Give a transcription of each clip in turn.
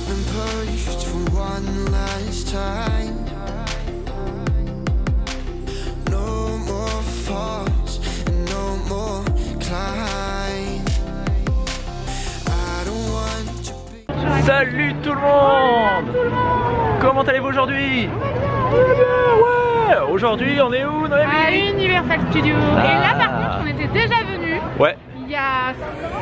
been pushed for one last time. No more falls and no more climb. I don't want to be. Salut tout le monde! Comment allez-vous aujourd'hui? Ouais! Aujourd'hui on est où, Noémie? À Universal Studios. Et là par contre on était déjà venu. Ouais. Il y a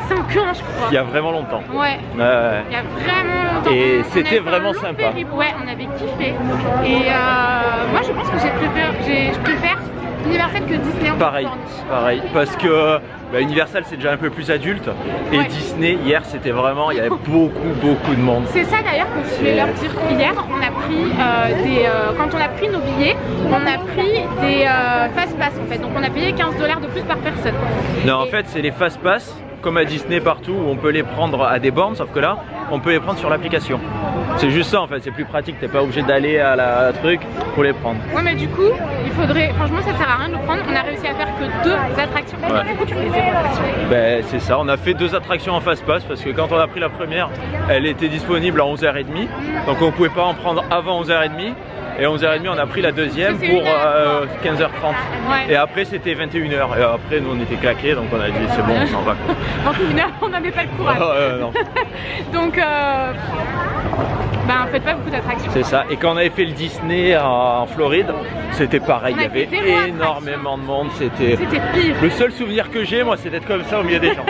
5 ans je crois. Il y a vraiment longtemps. Ouais. Il y a vraiment longtemps. Et c'était vraiment sympa. Ouais, on avait kiffé. Et moi je pense que je préfère Universal que Disney. Pareil, parce que Universal c'est déjà un peu plus adulte et Disney hier c'était vraiment, il y avait beaucoup de monde. C'est ça d'ailleurs que je voulais leur dire. Hier on a pris quand on a pris nos billets, on a pris des fast pass en fait, donc on a payé 15 $ de plus par personne. Non, en fait c'est les fast pass comme à Disney partout où on peut les prendre à des bornes, sauf que là on peut les prendre sur l'application. C'est juste ça en fait, c'est plus pratique, t'es pas obligé d'aller à la truc pour les prendre. Ouais, mais du coup il faudrait, franchement ça sert à rien de le prendre, on a réussi à faire que 2 attractions. Ouais. Du coup tu fais 0 attractions. Ben c'est ça, on a fait 2 attractions en fast pass parce que quand on a pris la première, elle était disponible à 11h30, donc on pouvait pas en prendre avant 11h30. Et à 11h30 on a pris la deuxième pour 15h30 et après c'était 21h et après nous on était claqués donc on a dit c'est bon on s'en va. Donc on n'avait pas le courage. Non. Donc faites pas beaucoup d'attractions. C'est ça, et quand on avait fait le Disney en Floride c'était pareil, il y avait énormément de monde, c'était pire. Le seul souvenir que j'ai moi c'est d'être comme ça au milieu des gens.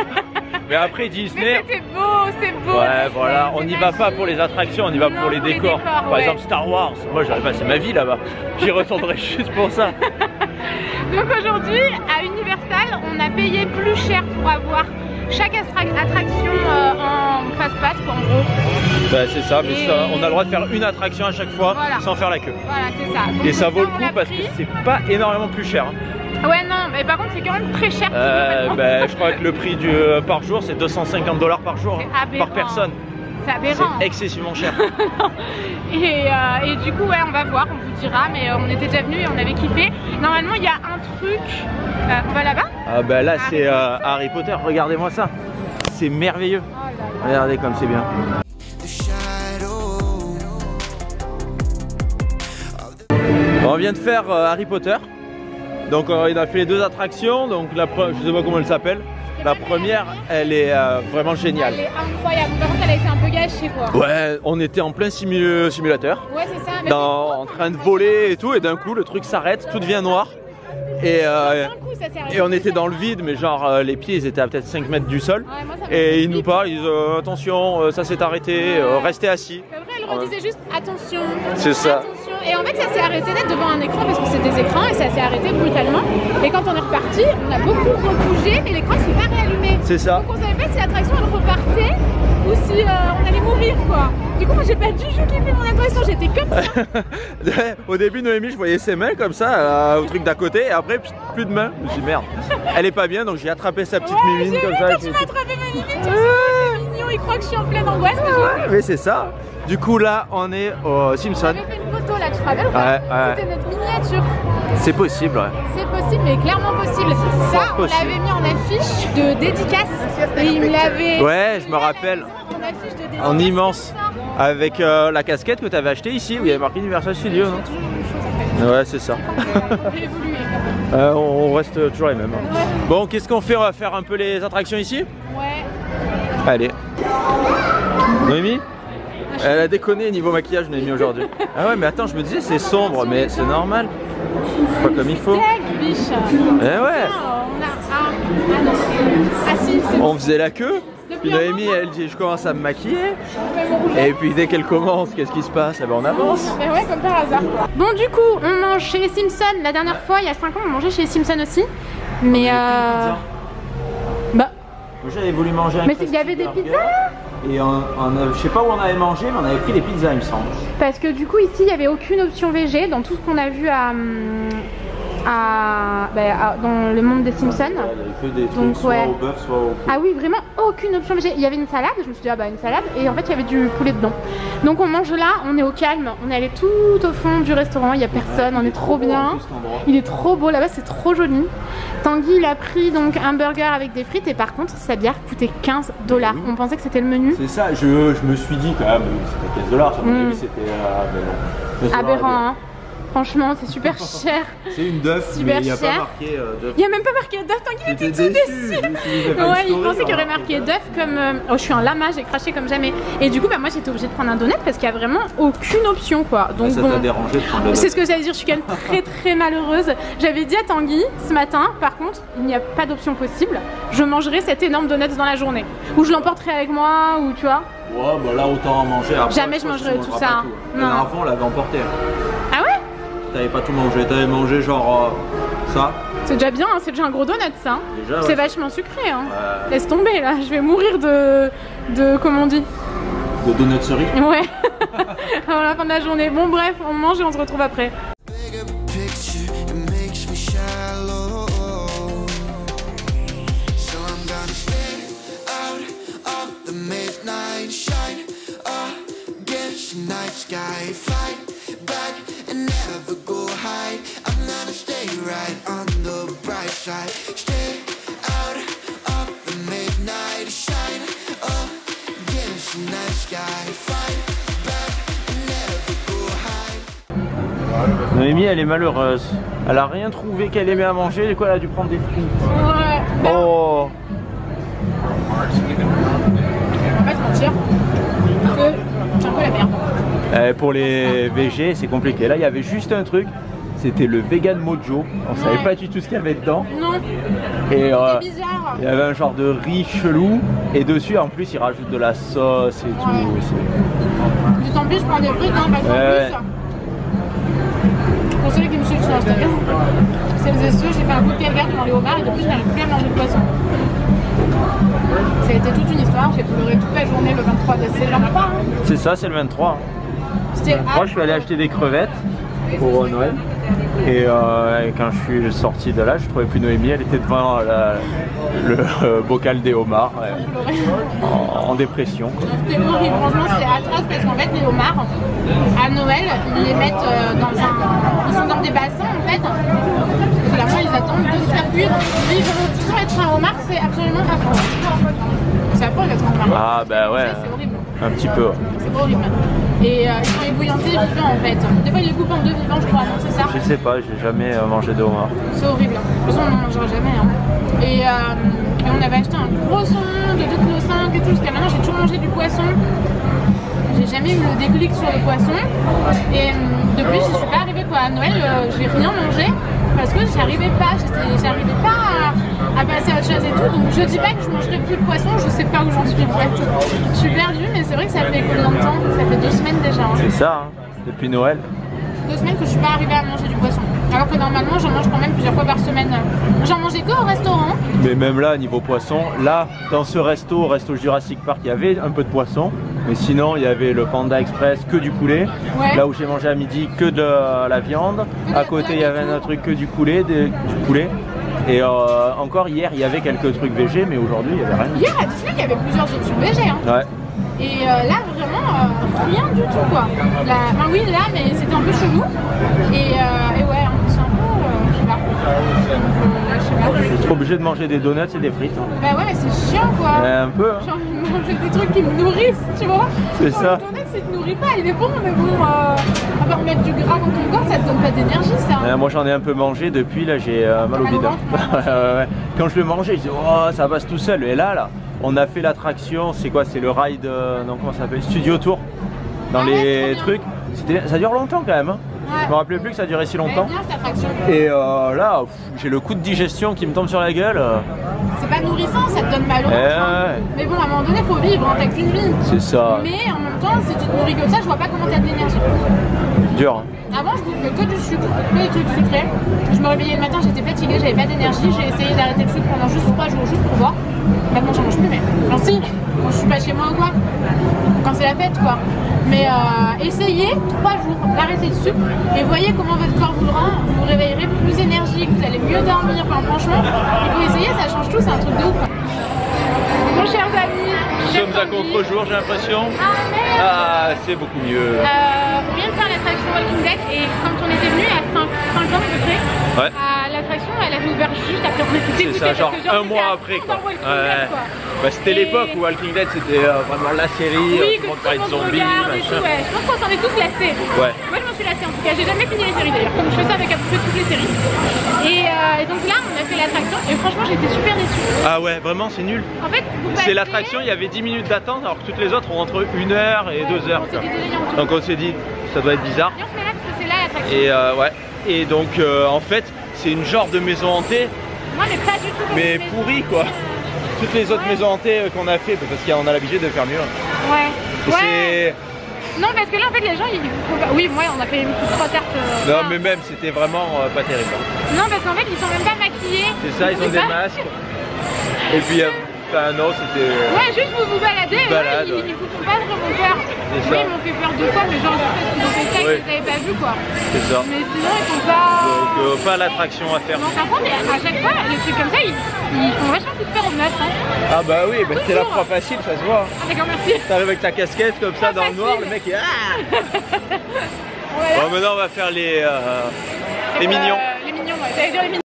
Mais après Disney, c'était beau, c'est beau. Ouais, voilà, on n'y va pas pour les attractions, on y va pour les décors. Par exemple Star Wars, moi j'aurais passé ma vie là-bas. J'y retournerai juste pour ça. Donc aujourd'hui, à Universal, on a payé plus cher pour avoir chaque attraction en fast pass en gros. Bah, c'est ça, mais ça, on a le droit de faire une attraction à chaque fois sans faire la queue. Voilà, c'est ça. Donc, et ça vaut le coup parce que c'est pas énormément plus cher. Ouais non, mais par contre c'est quand même très cher. Je crois que le prix par jour c'est 250 $ par jour par personne. C'est aberrant. C'est excessivement cher. et du coup on va voir, on vous dira, mais on était déjà venus et on avait kiffé. Normalement il y a un truc, on va là-bas. Ah bah là c'est Harry Potter, regardez-moi ça. C'est merveilleux. Regardez comme c'est bien. On vient de faire Harry Potter. Donc il a fait les 2 attractions, donc je sais pas comment elle s'appelle. La première, elle est vraiment géniale. Elle est incroyable, par contre elle a été un peu gâchée quoi. Ouais, on était en plein simulateur. Ouais c'est ça. En train de voler et tout, et d'un coup le truc s'arrête, tout devient noir. Et on était dans le vide, mais genre les pieds ils étaient à peut-être 5 mètres du sol. Et ils nous parlent, ils disent attention, ça s'est arrêté, restez assis. C'est vrai, elle redisait juste attention. C'est ça. Attention. Et en fait ça s'est arrêté net devant un écran parce que c'est des écrans et ça s'est arrêté brutalement. Et quand on est reparti, on a beaucoup rebougé mais l'écran s'est pas réallumé. C'est ça. Donc on savait pas si l'attraction elle repartait ou si on allait mourir quoi. Du coup moi j'ai pas du tout kiffé mon attraction, j'étais comme ça. Au début Noémie je voyais ses mains comme ça au truc d'à côté et après plus de mains. Je me suis dit merde, elle est pas bien donc j'ai attrapé sa petite mimine comme ça. Tu m'as attrapé ma mimine, c'est mignon, il croit que je suis en pleine angoisse. Mais c'est ça. Du coup là on est au Simpson. On avait fait une photo là, tu te rappelles? C'était notre miniature. C'est possible, ouais. C'est possible, mais clairement possible. Ça, on l'avait mis en affiche de dédicace. Et il me l'avait. Ouais, je me rappelle. En immense. Avec la casquette que tu avais achetée ici, où il y avait marqué Universal Studios, non? Ouais, c'est ça. On reste toujours les mêmes. Ouais. Bon, qu'est-ce qu'on fait? On va faire un peu les attractions ici? Ouais. Allez. Noémie? Elle a déconné niveau maquillage, Noémie, aujourd'hui. Ah ouais, mais attends, je me disais c'est sombre, mais c'est normal. Pas comme il faut. Eh ouais. On faisait la queue. Puis Noémie, elle dit je commence à me maquiller. Et puis dès qu'elle commence, qu'est-ce qui se passe? Eh ben on avance. Mais ouais, comme par hasard. Bon, du coup, on mange chez les Simpsons. La dernière fois, il y a 5 ans, on mangeait chez les Simpsons aussi. Mais j'avais voulu manger un. Mais il y avait des pizzas là. Et je sais pas où on avait mangé, mais on avait pris des pizzas, il me semble. Parce que du coup, ici, il n'y avait aucune option végé dans tout ce qu'on a vu à dans le monde des Simpsons. Il y avait que des trucs Donc, soit ouais. au bœuf, soit au poulet. Ah oui, vraiment aucune option végé. Il y avait une salade, je me suis dit, ah bah une salade, et en fait il y avait du poulet dedans. Donc on mange là, on est au calme, on est allé tout au fond du restaurant, il n'y a personne, on est trop bien. Il est trop beau là-bas, c'est trop joli. Tanguy il a pris donc un burger avec des frites, et par contre sa bière coûtait 15 $. Oui. On pensait que c'était le menu. C'est ça, je me suis dit quand même, c'était 15 $, à mon avis c'était Aberrant, hein. Franchement, c'est super cher. C'est une Duff, Super mais il n'y a cher. pas marqué Duff. Il n'y a même pas marqué Duff, Tanguy il était tout déçu. Ouais, il pensait qu'il y aurait marqué Duff comme... Oh, je suis un lama, j'ai craché comme jamais. Et du coup, bah, moi j'étais obligée de prendre un donut parce qu'il n'y a vraiment aucune option quoi. Donc ça bon, t'a dérangé de prendre le donut. c'est ce que j'allais dire, je suis quand même très malheureuse. J'avais dit à Tanguy ce matin, par contre, il n'y a pas d'option possible. Je mangerai cet énorme donut dans la journée. Ou je l'emporterai avec moi, ou tu vois. Ouais, bah là autant en manger. Après, Jamais je mangerai tout ça. La dernière fois on l'avait emporté. Ah ouais? T'avais pas tout mangé, t'avais mangé genre ça. C'est déjà bien, hein, c'est déjà un gros donut ça. Hein. Déjà, c'est ouais. vachement sucré. Hein. Laisse tomber là, je vais mourir de comment on dit? De donutserie. Ouais. À la fin de la journée. Bon bref, on mange et on se retrouve après. Bigger picture, it makes me shallow. So I'm gonna stay out of the midnight shine against the night sky, fight back and never go hide. I'm gonna stay right on the bright side. Stay out of the midnight shine against the night sky, fight back and never go hide. Noémie elle est malheureuse. Elle a rien trouvé qu'elle aimait à manger, du coup elle a dû prendre des frites. Ouais. Oh. On va pas se mentir. C'est un peu la merde. Pour les VG c'est compliqué. Là il y avait juste un truc, c'était le vegan mojo. On savait pas du tout ce qu'il y avait dedans. Non. Et C'est bizarre. il y avait un genre de riz chelou et dessus en plus ils rajoutent de la sauce et tout. Du tant pis, je prends des frites, hein, parce qu'en plus, pour ceux qui me suivent sur Instagram, celles et ceux, j'ai fait un coup de calvaire devant les homards et depuis je n'arrive plus à manger de poisson. Ça a été toute une histoire, j'ai pleuré toute la journée le 23 décembre. C'est le 23 hein. C'est ça, c'est le 23. Moi je suis allé acheter des crevettes pour Noël. Et quand je suis sorti de là, je trouvais plus Noémie, elle était devant le bocal des homards, en dépression. C'était horrible, franchement c'était atroce parce qu'en fait les homards, à Noël, ils les mettent ils sont dans des bassins en fait. Clairement ils attendent de se faire cuire. Mais ils vont toujours être un homard, c'est absolument affreux. C'est affreux d'être un homard. Ah bah ouais, c'est horrible. un petit peu. C'est horrible. Et ils sont ébouillantés vivants en fait. Des fois ils les coupent en deux vivants je crois, non c'est ça? Je sais pas, j'ai jamais mangé de homard. C'est horrible. De toute façon on n'en mangera jamais. Hein. Et on avait acheté un gros saumon de 2,5 kg et tout. Jusqu'à maintenant j'ai toujours mangé du poisson. J'ai jamais eu le déclic sur le poisson. Et depuis je suis pas arrivée quoi. À Noël j'ai rien mangé parce que j'arrivais pas à passer à autre chose et tout. Donc je dis pas que je mangerai plus de poisson, je sais pas où j'en suis en fait. Je suis perdue mais c'est vrai que ça fait combien de temps? Ça fait 2 semaines déjà. Hein. C'est ça, hein, depuis Noël. 2 semaines que je suis pas arrivée à manger du poisson. Alors que normalement j'en mange quand même plusieurs fois par semaine. J'en mangeais que au restaurant. Mais même là, niveau poisson, là, dans ce resto Jurassic Park, il y avait un peu de poisson. Mais sinon, il y avait le Panda Express, que du poulet. Ouais. Là où j'ai mangé à midi, que de la viande. À côté, il y avait un autre truc, que du poulet. Et encore hier, il y avait quelques trucs végé, mais aujourd'hui, il n'y avait rien. Hier à Disney, il y avait plusieurs options végé. Hein. Ouais. Et là, vraiment, rien du tout quoi. Enfin, oui, là, mais c'était un peu chelou. Et ouais, c'est un peu. Je sais pas. Je suis obligé de manger des donuts et des frites. Hein. Bah ouais, mais c'est chiant quoi. Un peu. Hein. J'ai envie de manger des trucs qui me nourrissent, tu vois. C'est ça. Le donut, ça te nourrit pas, il est bon, mais bon, à part mettre du gras dans ton corps, ça te donne pas d'énergie ça. Moi j'en ai un peu mangé depuis, là j'ai mal au bide. Quand je le mangeais, je disais oh ça passe tout seul. Et là, on a fait l'attraction, c'est quoi? C'est le ride, non comment ça s'appelle? Studio Tour. Dans les trucs. Ça dure longtemps quand même. Hein. Ouais. Je me rappelais plus que ça durait si longtemps. Bien, cette attraction. Et là, j'ai le coup de digestion qui me tombe sur la gueule. C'est pas nourrissant, ça te donne mal au ventre. Mais bon, à un moment donné, faut vivre, hein, t'as qu'une vie. C'est ça. Mais en même temps, si tu te nourris que ça, je vois pas comment t'as de l'énergie. Dur. Avant, je bouffais que du sucre, que des trucs sucrés. Je me réveillais le matin, j'étais fatiguée, j'avais pas d'énergie. J'ai essayé d'arrêter le sucre pendant juste 3 jours, juste pour voir. Maintenant, j'en mange plus, mais. Alors, si, quand je suis pas chez moi ou quoi, quand c'est la fête, quoi. Mais essayez 3 jours d'arrêter le sucre et voyez comment votre corps vous le rend. Vous vous réveillerez plus énergique, vous allez mieux dormir. Enfin, franchement, il faut essayer, ça change tout, c'est un truc de ouf. Mon cher ami, nous sommes à contre-jour, j'ai l'impression. Ah, c'est beaucoup mieux. On vient de faire l'attraction Walking Dead et quand on était venu à 5 ans à peu près, ouais. L'attraction elle avait ouvert juste après, on était dégoûtés. C'est ça, genre un mois après quoi. Bah, c'était l'époque où Walking Dead c'était vraiment la série, oui, on parlait de zombies, machin. Ouais. Je pense qu'on s'en est tous lassés. Ouais. Moi je m'en suis lassée en tout cas, j'ai jamais fini les séries d'ailleurs, comme je fais ça avec à peu près toutes les séries. Et donc là on a fait l'attraction et franchement j'étais super déçue. Ah ouais, vraiment c'est nul. En fait, c'est l'attraction, il y avait 10 minutes d'attente alors que toutes les autres ont entre 1 heure et 2 heures. Donc on s'est dit, ça doit être bizarre. Et on se met là parce que c'est là l'attraction. Et ouais, et donc en fait c'est une genre de maison hantée. Non mais pas du tout. Mais pourrie quoi. Toutes les autres maisons hantées qu'on a fait, parce qu'on a l'habitude de faire mieux. Ouais. Ouais. Non parce que là en fait les gens ils font pas... Oui moi on a fait une petite 3 tartes. Non mais même c'était vraiment pas terrible. Non parce qu'en fait ils sont même pas maquillés. C'est ça, ils ont des masques. Et puis enfin non c'était... Ouais juste vous baladez, ils vous font pas vraiment peur. Oui ils m'ont fait peur 2 fois mais genre juste parce qu'ils ont fait ça et qu'ils avaient pas vu quoi. C'est ça. Mais sinon ils sont pas... Donc pas l'attraction à faire. Non par contre à chaque fois les trucs comme ça ils font vachement plus peur aux meufs hein. Ah bah oui, bah c'est la proie facile, ça se voit. Ah d'accord merci. T'arrives avec ta casquette comme ça dans le noir, le mec est... Voilà. Bon maintenant on va faire les mignons. Les mignons, ouais, ça veut dire les mignons.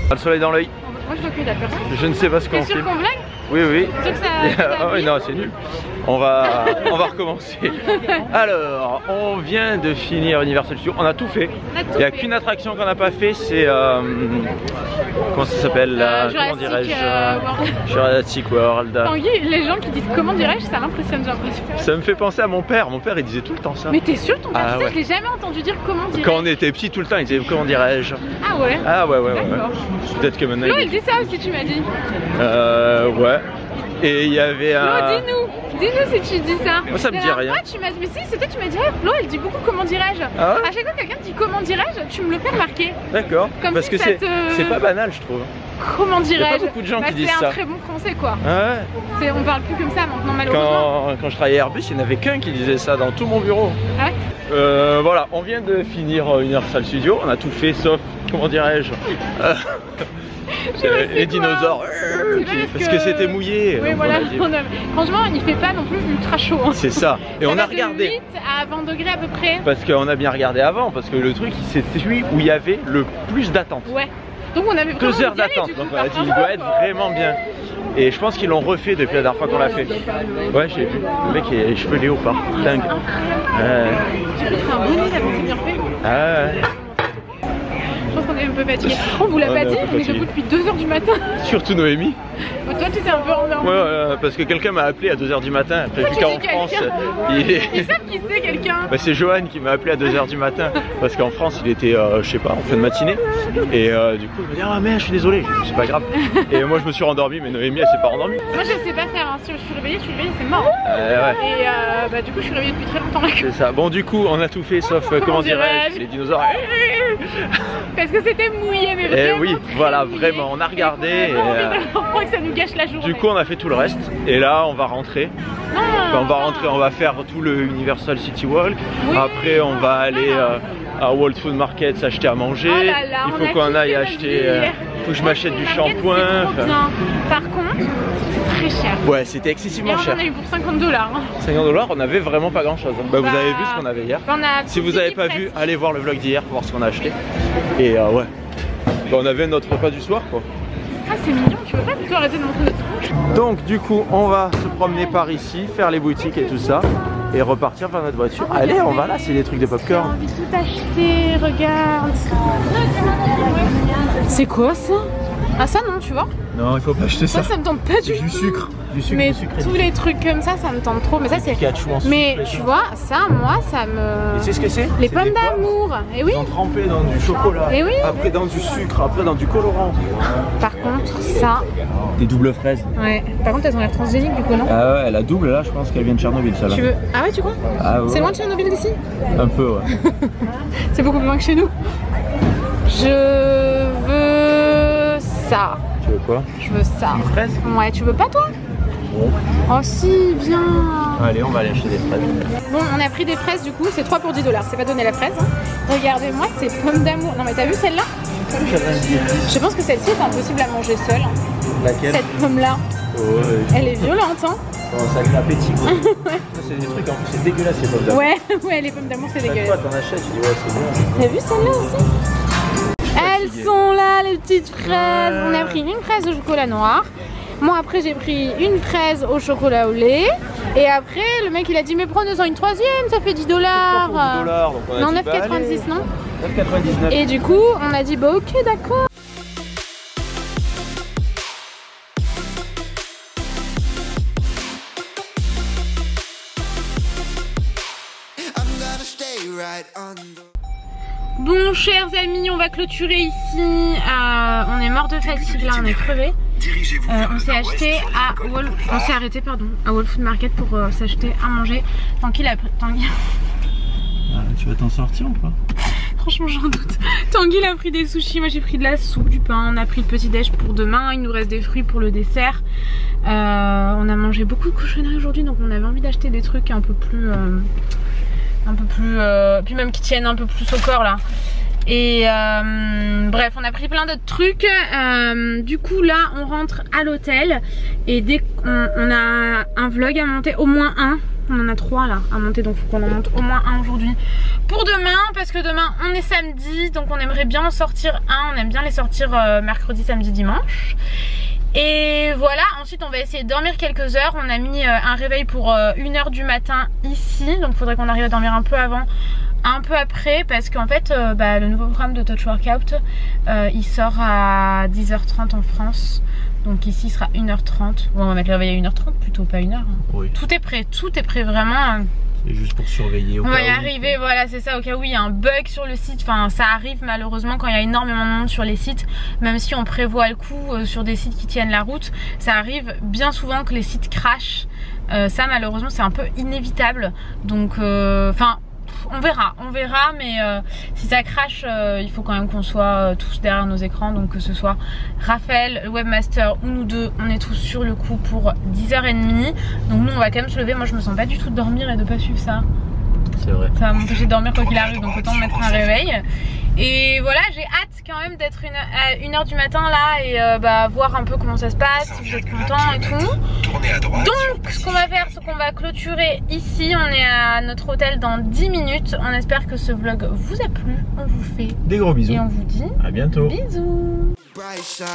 Le soleil dans l'œil. Moi je vois que la personne. Je ne sais pas ce qu'on fait. T'es sûr qu'on blague? Oui oui. T'es sûr que ça Ah oui non c'est nul. On va recommencer. Alors on vient de finir Universal Studios. On a tout fait. Il n'y a qu'une attraction qu'on n'a pas fait, c'est comment ça s'appelle comment dirais-je Jurassic World. Tanguy, les gens qui disent comment dirais-je, ça m'impressionne, j'ai l'impression. Ça me fait penser à mon père. Mon père il disait tout le temps ça. Mais t'es sûr ton père? Ah, ouais. Je l'ai jamais entendu dire comment dirais-je. Quand on était petit tout le temps il disait comment dirais-je. Ah ouais. Ah ouais. Peut-être que maintenant. Flo, il dit ça aussi, tu m'as dit. Ouais. Et il y avait un... Flo, dis-nous si tu dis ça. Moi ça me dit rien. Tu m'as dit, mais si, c'était tu m'as dit, Flo, elle dit beaucoup comment dirais-je. Ah ouais. À chaque fois que quelqu'un dit comment dirais-je, tu me le fais remarquer. D'accord. Parce si que c'est pas banal je trouve. Comment dirais-je? Il y a pas beaucoup de gens qui disent ça. C'est un très bon français quoi. Ah ouais. On parle plus comme ça maintenant malheureusement. Quand je travaillais à Airbus, il n'y en avait qu'un qui disait ça dans tout mon bureau. Ah ouais. Voilà, on vient de finir Universal Studios, on a tout fait sauf, comment dirais-je, les dinosaures, parce que c'était mouillé. Oui voilà, franchement il fait pas non plus ultra chaud. Hein. C'est ça, et ça on va a regardé. De 8 à 20 degrés à peu près. Parce qu'on a bien regardé avant, parce que le truc c'est celui où il y avait le plus d'attente. Ouais. Donc on avait 2 heures d'attente, donc on a dit il doit être vraiment bien. Et je pense qu'ils l'ont refait depuis la dernière fois qu'on l'a fait. Ouais j'ai vu, le mec il a les cheveux léopard, dingue. Tu fais un bonnet là, c'est bien fait. Ah ouais. Je pense qu'on est un peu fatigué. On vous l'a pas dit, on est debout depuis 2 h du matin. Surtout Noémie. Toi tu t'es un peu endormi. Ouais, parce que quelqu'un m'a appelé à 2 h du matin. Après, vu qu'en France, Ils savent qui c'est quelqu'un. Bah, c'est Johan qui m'a appelé à 2 h du matin. Parce qu'en France il était, je sais pas, en fin de matinée. Et du coup il m'a dit ah merde je suis désolé, c'est pas grave. Et moi je me suis rendormi mais Noémie elle s'est pas rendormie. Moi je sais pas faire, hein. Si je suis réveillée, c'est mort. Ouais. Et bah du coup je suis réveillée depuis très longtemps. C'est ça. Bon du coup on a tout fait sauf comment dirais-je les dinosaures. Parce que c'était mouillé mais vraiment. Et oui voilà vraiment on a regardé. Et on croit que ça nous gâche la journée. Du coup on a fait tout le reste et là on va rentrer. Enfin, on va faire tout le Universal City Walk. Oui, après on va aller à World Food Market s'acheter à manger. Oh là là, il faut qu'on aille acheter. Faut que je m'achète du shampoing. Par contre, c'est très cher. Ouais, c'était excessivement cher. On a eu pour 50 $. Hein. 50 $, on avait vraiment pas grand chose. Bah, vous avez vu ce qu'on avait hier. Si vous avez pas vu, allez voir le vlog d'hier pour voir ce qu'on a acheté. Et ouais. Bah, on avait notre repas du soir quoi. Ah c'est mignon, tu veux pas plutôt arrêter de montrer notre tronche? Donc du coup on va se promener par ici, faire les boutiques et tout ça. Et repartir vers notre voiture. Allez on va là, c'est des trucs de popcorn. J'ai envie de tout acheter, regarde. C'est quoi ça? Ah ça non tu vois? Non, il faut pas acheter ça. Ça me tente pas du tout. Du sucre. Mais du sucre. tous les trucs comme ça me tente trop. Mais ça c'est. Mais tu vois, ça, moi, ça me. Tu sais ce que c'est? Les pommes d'amour. Et oui. Ils ont trempé dans du chocolat. Et oui. Après dans du sucre, après dans du colorant. Par contre, ça. Des doubles fraises. Ouais. Par contre, elles ont l'air transgéniques du coup, non? Ah ouais, la double là, je pense qu'elle vient de Tchernobyl, ça là. Tu veux. Ah ouais, tu crois? Ah ouais. C'est loin de Tchernobyl d'ici? Un peu, ouais. C'est beaucoup plus loin que chez nous. Je veux ça. Tu veux quoi? Je veux ça. Une fraise? Ouais, tu veux pas toi? Bon. Oh si, bien. Allez, on va aller acheter des fraises. Bon, on a pris des fraises du coup, c'est 3 pour 10 $. C'est pas donné la fraise. Hein. Regardez-moi ces pommes d'amour. Non mais t'as vu celle-là? Je pense que celle-ci est impossible à manger seule. Laquelle? Cette pomme-là. Ouais. Elle est violente, hein? Ça a de l'appétit. Ouais. C'est des trucs, en plus c'est dégueulasse ces pommes d'amour. Ouais, les pommes d'amour c'est dégueulasse. Chaque fois t'en achètes, tu dis ouais c'est bon. T'as vu celle-là aussi? Elles sont là les petites fraises. On a pris une fraise au chocolat noir. Moi après j'ai pris une fraise au chocolat au lait. Et après le mec il a dit mais prenez-en une troisième, ça fait 10 $. Donc on a Non, dit, 9,90 non? 9,99. Et du coup on a dit bah ok d'accord. I'm gonna stay right on the... Bon chers amis, on va clôturer ici. On est mort de fatigue là, on est crevé. On s'est acheté à on s'est arrêté pardon à Whole Food Market pour s'acheter à manger. Tanguy a pris. Tu vas t'en sortir ou pas? Franchement j'en doute. Tanguy a pris des sushis, moi j'ai pris de la soupe, du pain, on a pris le petit déj pour demain, il nous reste des fruits pour le dessert. On a mangé beaucoup de cochonneries aujourd'hui donc on avait envie d'acheter des trucs un peu plus puis même qui tiennent un peu plus au corps là. Et bref on a pris plein d'autres trucs. Du coup là on rentre à l'hôtel et dès qu'on a un vlog à monter, au moins un. On en a 3 là à monter donc faut qu'on en monte au moins un aujourd'hui pour demain parce que demain on est samedi donc on aimerait bien en sortir un. On aime bien les sortir mercredi, samedi, dimanche. Et voilà, ensuite on va essayer de dormir quelques heures. On a mis un réveil pour 1h du matin ici. Donc il faudrait qu'on arrive à dormir un peu avant, un peu après. Parce qu'en fait le nouveau programme de Touch Workout il sort à 10h30 en France. Donc ici il sera 1h30. Bon on va mettre le réveil à 1h30 plutôt, pas 1h. Hein. Oui. Tout est prêt vraiment. C'est juste pour surveiller au cas où. On va y arriver, voilà c'est ça, au cas où il y a un bug sur le site. Enfin ça arrive malheureusement quand il y a énormément de monde sur les sites. Même si on prévoit le coup sur des sites qui tiennent la route, ça arrive bien souvent que les sites crashent. Ça malheureusement c'est un peu inévitable. Donc on verra mais si ça crache il faut quand même qu'on soit tous derrière nos écrans. Donc que ce soit Raphaël, le webmaster ou nous deux, on est tous sur le coup pour 10h30. Donc nous on va quand même se lever, moi je me sens pas du tout de dormir et de pas suivre ça. C'est vrai. Ça va m'empêcher de dormir quoi qu'il arrive donc autant mettre un réveil. Et voilà j'ai hâte quand même d'être à 1h du matin là et voir un peu comment ça se passe, si vous êtes contents et tout. Donc ce qu'on va faire c'est qu'on va clôturer ici. On est à notre hôtel dans 10 minutes. On espère que ce vlog vous a plu. On vous fait des gros bisous et on vous dit à bientôt. Bisous. bright side.